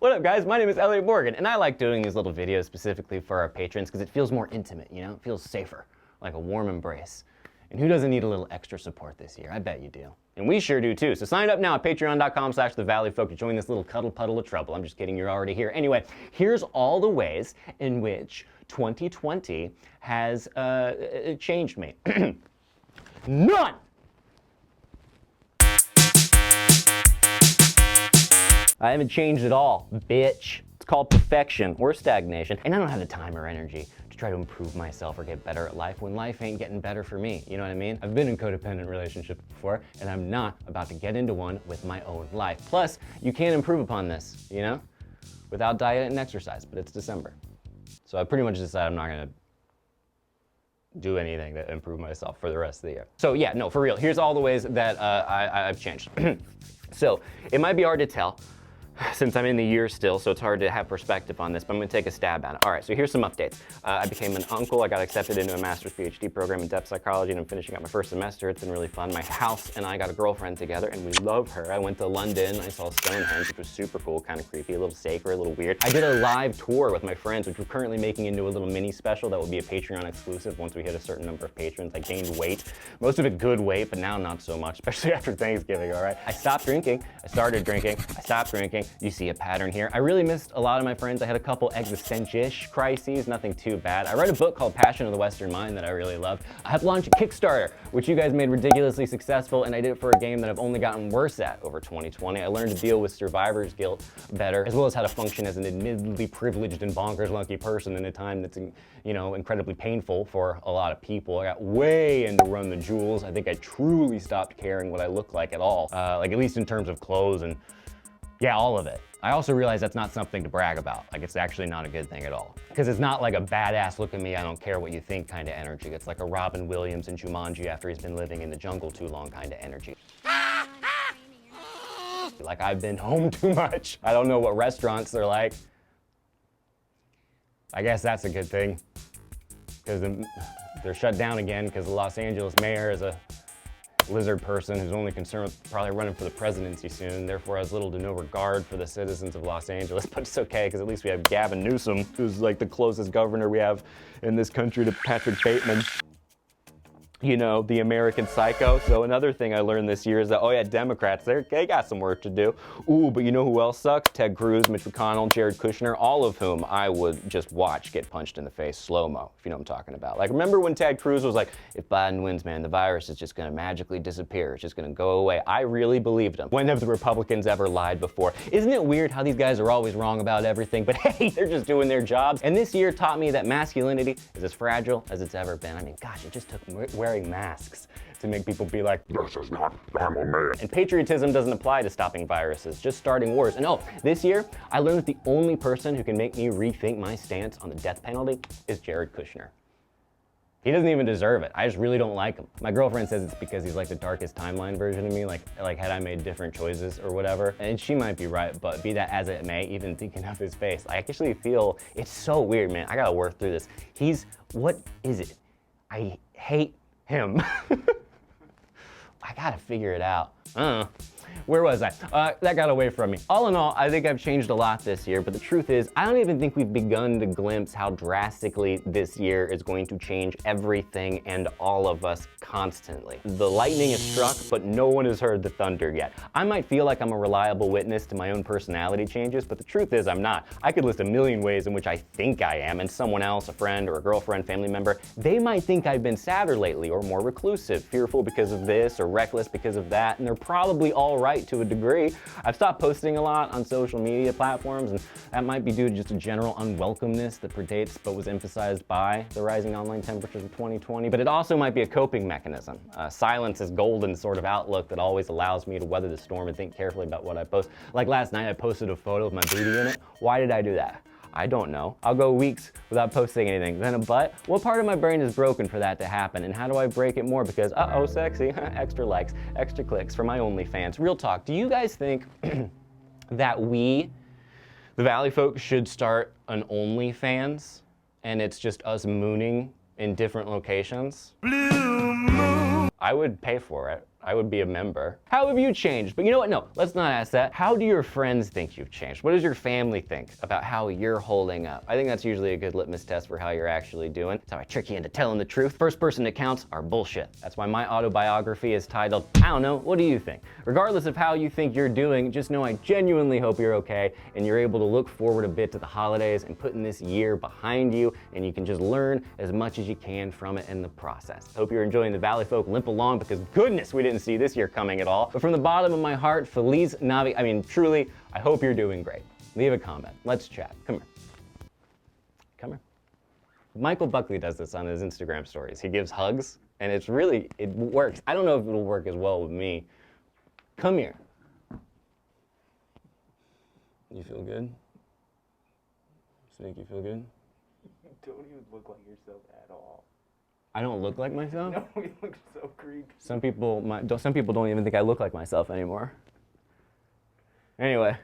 What up, guys? My name is Elliott Morgan, and I like doing these little videos specifically for our patrons because it feels more intimate, you know? It feels safer, like a warm embrace. And who doesn't need a little extra support this year? I bet you do. And we sure do too. So sign up now at patreon.com/thevalleyfolk to join this little cuddle puddle of trouble. I'm just kidding, you're already here. Anyway, here's all the ways in which 2020 has changed me. None! I haven't changed at all, bitch. It's called perfection or stagnation. And I don't have the time or energy to try to improve myself or get better at life when life ain't getting better for me. You know what I mean? I've been in codependent relationships before, and I'm not about to get into one with my own life. Plus, you can't improve upon this, you know, without diet and exercise, but it's December. So I pretty much decided I'm not gonna do anything to improve myself for the rest of the year. So yeah, no, for real, here's all the ways that I've changed. So it might be hard to tell, since I'm in the year still, so it's hard to have perspective on this, but I'm gonna take a stab at it. All right, so here's some updates. I became an uncle. I got accepted into a master's PhD program in depth psychology, and I'm finishing up my first semester. It's been really fun. My house and I got a girlfriend together, and we love her. I went to London. I saw Stonehenge, which was super cool, kind of creepy, a little sacred, a little weird. I did a live tour with my friends, which we're currently making into a little mini special that will be a Patreon exclusive once we hit a certain number of patrons. I gained weight, most of it good weight, but now not so much, especially after Thanksgiving, all right? I stopped drinking. I started drinking. I stopped drinking. You see a pattern here. I really missed a lot of my friends. I had a couple existential-ish crises, nothing too bad. I read a book called Passion of the Western Mind that I really loved. I have launched a Kickstarter, which you guys made ridiculously successful, and I did it for a game that I've only gotten worse at over 2020. I learned to deal with survivor's guilt better, as well as how to function as an admittedly privileged and bonkers lucky person in a time that's, you know, incredibly painful for a lot of people. I got way into Run the Jewels. I think I truly stopped caring what I look like at all, like at least in terms of clothes and yeah, all of it. I also realized that's not something to brag about. Like, it's actually not a good thing at all. Because it's not like a badass look at me, I don't care what you think kind of energy. It's like a Robin Williams in Jumanji after he's been living in the jungle too long kind of energy. Like, I've been home too much. I don't know what restaurants are like. I guess that's a good thing. Because they're shut down again because the Los Angeles mayor is a lizard person who's only concerned with probably running for the presidency soon, therefore has little to no regard for the citizens of Los Angeles, but it's okay because at least we have Gavin Newsom, who's like the closest governor we have in this country to Patrick Bateman. You know, the American psycho. So another thing I learned this year is that, oh yeah, Democrats, they got some work to do. Ooh, but you know who else sucks? Ted Cruz, Mitch McConnell, Jared Kushner, all of whom I would just watch get punched in the face slow-mo, if you know what I'm talking about. Like, remember when Ted Cruz was like, if Biden wins, man, the virus is just gonna magically disappear. It's just gonna go away. I really believed him. When have the Republicans ever lied before? Isn't it weird how these guys are always wrong about everything, but hey, they're just doing their jobs? And this year taught me that masculinity is as fragile as it's ever been. I mean, gosh, it just took wearing masks to make people be like, this is not normal, man. And patriotism doesn't apply to stopping viruses, just starting wars. And oh, this year, I learned that the only person who can make me rethink my stance on the death penalty is Jared Kushner. He doesn't even deserve it. I just really don't like him. My girlfriend says it's because he's like the darkest timeline version of me, like had I made different choices or whatever. And she might be right, but be that as it may, even thinking of his face, I actually feel, it's so weird, man. I gotta work through this. What is it? I hate him. I gotta figure it out. Where was I? That got away from me. All in all, I think I've changed a lot this year, but the truth is, I don't even think we've begun to glimpse how drastically this year is going to change everything and all of us constantly. The lightning has struck, but no one has heard the thunder yet. I might feel like I'm a reliable witness to my own personality changes, but the truth is I'm not. I could list a million ways in which I think I am, and someone else, a friend or a girlfriend, family member, they might think I've been sadder lately or more reclusive, fearful because of this or reckless because of that, and they're probably all right to a degree. I've stopped posting a lot on social media platforms, and that might be due to just a general unwelcomeness that predates but was emphasized by the rising online temperatures of 2020. But it also might be a coping mechanism. Silence is golden sort of outlook that always allows me to weather the storm and think carefully about what I post. Like last night, I posted a photo of my booty in it. Why did I do that? I don't know. I'll go weeks without posting anything. Then a butt? What part of my brain is broken for that to happen? And how do I break it more? Because, uh-oh, sexy, extra likes, extra clicks for my OnlyFans. Real talk, do you guys think that we, the Valley folks, should start an OnlyFans and it's just us mooning in different locations? Blue moon. I would pay for it. I would be a member. How have you changed? But you know what? No, let's not ask that. How do your friends think you've changed? What does your family think about how you're holding up? I think that's usually a good litmus test for how you're actually doing. That's how I trick you into telling the truth. First person accounts are bullshit. That's why my autobiography is titled, I don't know, what do you think? Regardless of how you think you're doing, just know I genuinely hope you're okay and you're able to look forward a bit to the holidays and putting this year behind you, and you can just learn as much as you can from it in the process. Hope you're enjoying the Valley Folk limp along, because goodness, we didn't see this year coming at all. But from the bottom of my heart, Feliz Navi, I mean, truly, I hope you're doing great. Leave a comment. Let's chat. Come here. Come here. Michael Buckley does this on his Instagram stories. He gives hugs, and it works. I don't know if it'll work as well with me. Come here. You feel good? Snake, you feel good? You don't even look like yourself at all. I don't look like myself? No, you look so creepy. Some people don't even think I look like myself anymore. Anyway.